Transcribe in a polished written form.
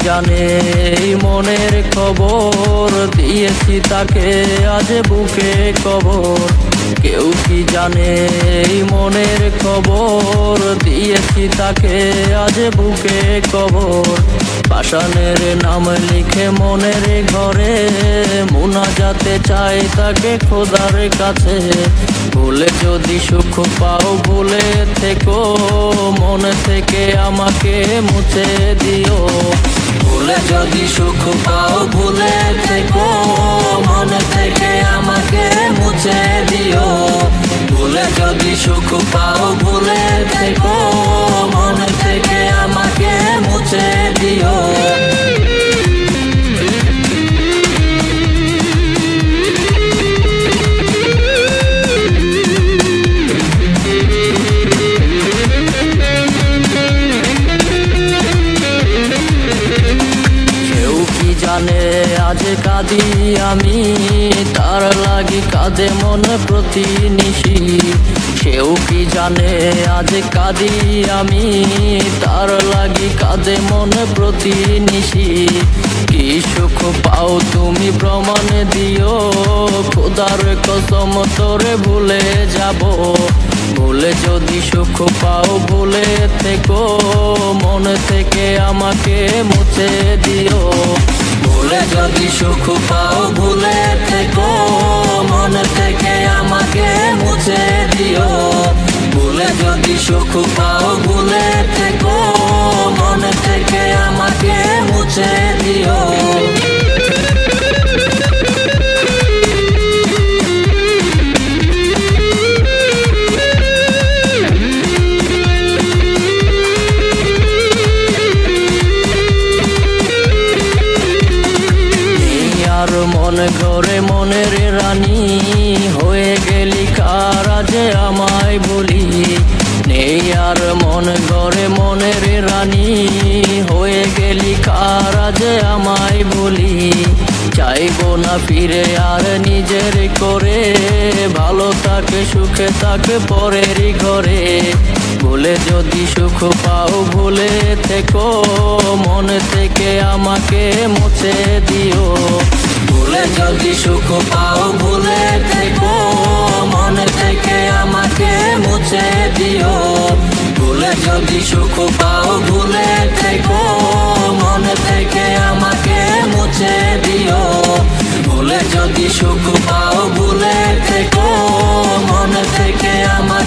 জানে এই মনের খবর, দিয়েছি তাকে আজ বুকে কবর। কেউ কি জানে এই মনের খবর, দিয়েছি তাকে আজ বুকে কবর। পাষাণের নাম লিখে মনের ঘরে, মুনাজাতে চাই তাকে খোদার কাছে। ভুলে যদি সুখ পাও ভুলে থেকো, মন থেকে আমাকে মুছে দিও। ভুলে যদি সুখ পাও ভুলে থেকো, মন থেকে আমাকে মুছে দিও। ভুলে যদি সুখ পাও ভুলে থেকো, মন থেকে আমাকে মুছে দিও। জানে আজ কাঁদি আমি, তার লাগি কাঁদে মন প্রতি নিশি। সেও কি জানে আজ কাঁদি আমি, তার লাগি কাঁদে মন প্রতি নিশি। কি সুখ পাও তুমি প্রমাণ দিও, খোদার কসম তোরে ভুলে যাব। ভুলে যদি সুখ পাও ভুলে থেকো, মন থেকে আমাকে মুছে দিও। ভুলে যদি সুখ পাও ভুলে থেকো, মন থেকে আমাকে মুছে দিও। ভুলে যদি সুখ পাও ভুলে থেকো, মন থেকে আমাকে মুছে দিও। মন ঘরে মনের রানী, হয়ে গেলি কার আজ আমায় বলি। নেই আর মন ঘরে মনের রানী, হয়ে গেলি কার আজ আমায় বলি। চাইবো না ফিরে আর নিজের করে, ভালো থাকে সুখে থাকে পরেরই ঘরে। ভুলে যদি সুখ পাও ভুলে থেকো, মন থেকে আমাকে মুছে দিও। ভুলে যদি সুখ পাও ভুলে থেকো, মন থেকে আমাকে মুছে